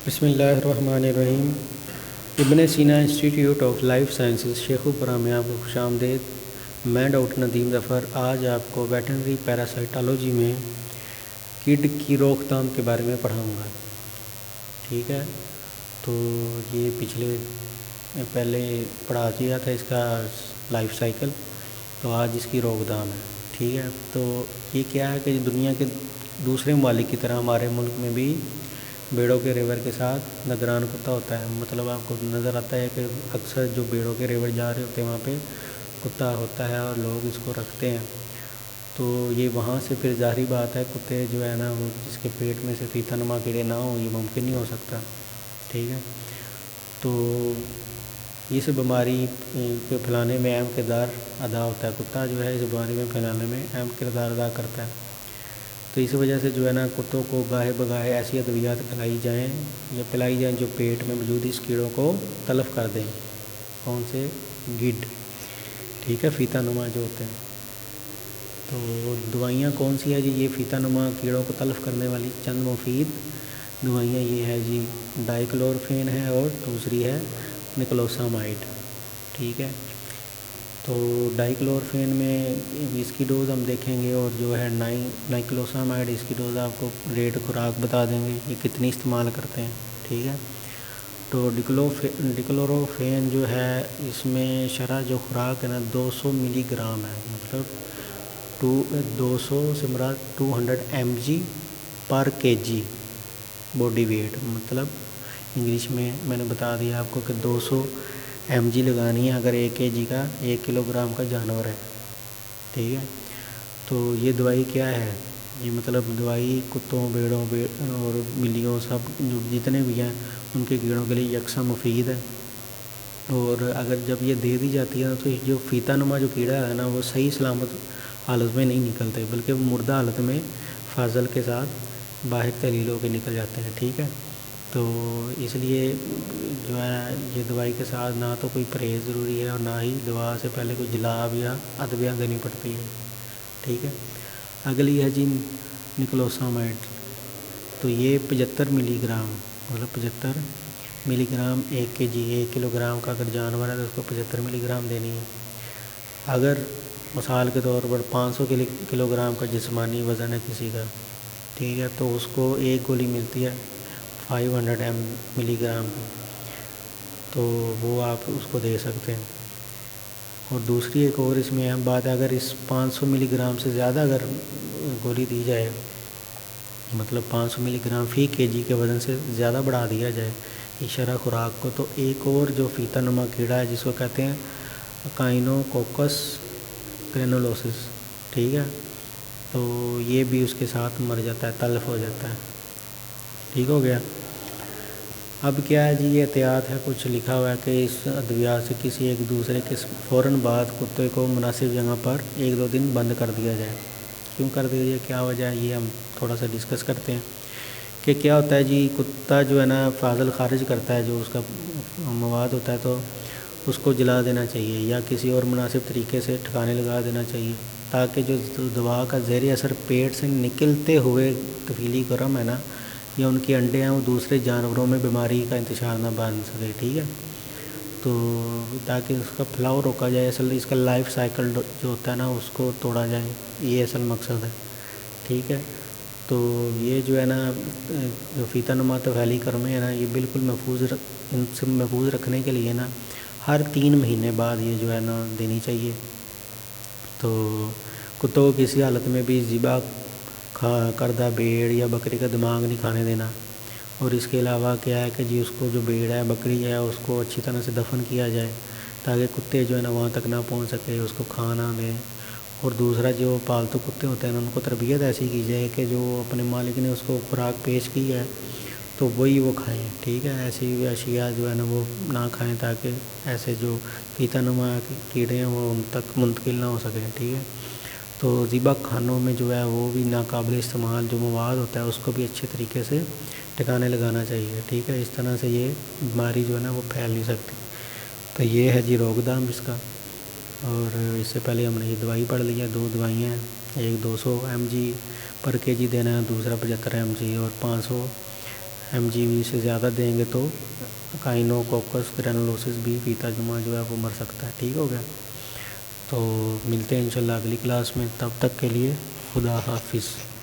بسم اللہ الرحمن الرحیم۔ Ibn Sina institute of life sciences Sheikhupura میں آپ کو خوش آمدید۔ میں ڈاکٹر ندیم ظفر آج آپ کو ویٹرنری پیراسائٹالوجی میں کیڑ کی روک تھام کے بارے میں پڑھاؤں گا، ٹھیک ہے۔ تو یہ پہلے پڑھا دیا تھا اس کا لائف سائیکل، تو آج اس کی روک تھام ہے، ٹھیک ہے۔ تو یہ کیا ہے کہ دنیا کے دوسرے ممالک کی طرح ہمارے ملک میں بھی بیڑوں کے ریور کے ساتھ نگران کتا ہوتا ہے۔ مطلب آپ کو نظر آتا ہے کہ اکثر جو بیڑوں کے ریور جا رہے ہوتے ہیں وہاں پہ کتا ہوتا ہے اور لوگ اس کو رکھتے ہیں۔ تو یہ وہاں سے پھر ظاہری بات ہے، کتے جو ہے نا وہ جس کے پیٹ میں سے فیتا نما کیڑے نہ ہوں یہ ممکن نہیں ہو سکتا، ٹھیک ہے۔ تو اس بیماری کو پھیلانے میں اہم کردار ادا ہوتا ہے، کتا جو ہے اس بیماری میں پھیلانے میں اہم کردار ادا کرتا ہے۔ تو اس وجہ سے جو ہے نا کتوں کو گاہے بگاہے ایسی ادویات پلائی جائیں جو پیٹ میں موجود اس کیڑوں کو تلف کر دیں۔ کون سے؟ گڈ، ٹھیک ہے، فیتا نما جو ہوتے ہیں۔ تو دوائیاں کون سی ہے جی؟ یہ فیتا نما کیڑوں کو تلف کرنے والی چند مفید دوائیاں یہ ہے جی، ڈائکلورفین ہے اور دوسری ہے نکلوسامائڈ، ٹھیک ہے۔ تو ڈائکلورفین میں اس کی ڈوز ہم دیکھیں گے، اور جو ہے نائکلوسامائڈ اس کی ڈوز آپ کو ریٹ خوراک بتا دیں گے یہ کتنی استعمال کرتے ہیں، ٹھیک ہے۔ تو ڈکلوروفین جو ہے اس میں شرح جو خوراک ہے نا 200 ملی گرام ہے، مطلب 200 سے مراد 200 mg پر kg باڈی ویٹ، مطلب انگلش میں نے بتا دیا آپ کو کہ 200 mg لگانی ہے اگر 1 kg کا 1 کلو گرام کا جانور ہے، ٹھیک ہے۔ تو یہ دوائی کیا ہے؟ یہ مطلب دوائی کتوں، بیڑوں اور بلیوں سب جتنے بھی ہیں ان کے کیڑوں کے لیے یکساں مفید ہے۔ اور اگر جب یہ دے دی جاتی ہے تو جو فیتا نما جو کیڑا ہے نا وہ صحیح سلامت حالت میں نہیں نکلتے، بلکہ وہ مردہ حالت میں فاضل کے ساتھ باہر تحلیل ہو کے نکل جاتے ہیں، ٹھیک ہے۔ تو اس لیے جو ہے یہ دوائی کے ساتھ نہ تو کوئی پرہیز ضروری ہے اور نہ ہی دوا سے پہلے کوئی جلاب یا ادویہ دینی پڑتی ہے، ٹھیک ہے۔ اگلی ہے جی نکلوسامائڈ، تو یہ 75 ملی گرام، مطلب 75 ملی گرام 1 kg 1 کلو گرام کا اگر جانور ہے تو اس کو 75 ملی گرام دینی ہے۔ اگر مثال کے طور پر 500 کلو گرام کا جسمانی وزن ہے کسی کا، ٹھیک ہے، تو اس کو ایک گولی ملتی ہے 500 ملی گرام کی، تو وہ آپ اس کو دے سکتے ہیں۔ اور دوسری ایک اور اس میں اہم بات ہے، اگر اس 500 ملی گرام سے زیادہ اگر گولی دی جائے، مطلب 500 ملی گرام فی kg کے وزن سے زیادہ بڑھا دیا جائے اس شرح خوراک کو، تو ایک اور جو فیتا نما کیڑا ہے جس کو کہتے ہیں اکائنوکوکس گرینولوسس، ٹھیک ہے، تو یہ بھی اس کے ساتھ مر جاتا ہے، تلف ہو جاتا ہے، ٹھیک ہو گیا۔ اب کیا ہے جی، یہ احتیاط ہے، کچھ لکھا ہوا ہے کہ اس ادویات سے کسی ایک دوسرے کے فوراً بعد کتے کو مناسب جگہ پر 1-2 دن بند کر دیا جائے۔ کیوں کر دیا جائے، کیا وجہ ہے، یہ ہم تھوڑا سا ڈسکس کرتے ہیں کہ کیا ہوتا ہے جی۔ کتا جو ہے نا فاضل خارج کرتا ہے، جو اس کا مواد ہوتا ہے، تو اس کو جلا دینا چاہیے یا کسی اور مناسب طریقے سے ٹھکانے لگا دینا چاہیے، تاکہ جو دوا کا زہری اثر پیٹ سے نکلتے ہوئے طفیلی گرم ہے نا یا ان کے انڈے ہیں وہ دوسرے جانوروں میں بیماری کا انتشار نہ بن سکے، ٹھیک ہے۔ تو تاکہ اس کا پھیلاؤ روکا جائے، اصل اس کا لائف سائیکل جو ہوتا ہے نا اس کو توڑا جائے، یہ اصل مقصد ہے، ٹھیک ہے۔ تو یہ جو ہے نا جو فیتا نما طفیلی کرمے ہے نا یہ بالکل ان سے محفوظ رکھنے کے لیے نا ہر 3 مہینے بعد یہ جو ہے نا دینی چاہیے۔ تو کتوں کو کسی حالت میں بھی ذبح کردہ بھیڑ یا بکری کا دماغ نہیں کھانے دینا، اور اس کے علاوہ کیا ہے کہ جی اس کو جو بھیڑ ہے بکری ہے اس کو اچھی طرح سے دفن کیا جائے تاکہ کتے جو ہے نا وہاں تک نہ پہنچ سکے، اس کو کھانا دیں۔ اور دوسرا جو پالتو کتے ہوتے ہیں ان کو تربیت ایسی کی جائے کہ جو اپنے مالک نے اس کو خوراک پیش کی ہے تو وہی وہ کھائیں، ٹھیک ہے، ایسی اشیاء جو ہے نا وہ نہ کھائیں تاکہ ایسے جو فیتا نما کیڑے ہیں وہ ان تک منتقل نہ ہو سکیں، ٹھیک ہے۔ تو ذبح خانوں میں جو ہے وہ بھی ناقابل استعمال جو مواد ہوتا ہے اس کو بھی اچھے طریقے سے ٹھکانے لگانا چاہیے، ٹھیک ہے، اس طرح سے یہ بیماری جو ہے نا وہ پھیل نہیں سکتی۔ تو یہ ہے جی روک تھام اس کا۔ اور اس سے پہلے ہم نے یہ دوائی پڑھ لی ہے، 2 دوائیاں ہیں، ایک 200 mg پر kg دینا ہے، دوسرا 75 mg اور 500 MGV سے زیادہ دیں گے تو کائنوکوکس گرینولوسس بھی فیتا جمع جو ہے وہ مر سکتا ہے. ٹھیک ہو گیا. تو ملتے ہیں انشاءاللہ اگلی کلاس میں. تب تک کے لیے خدا حافظ.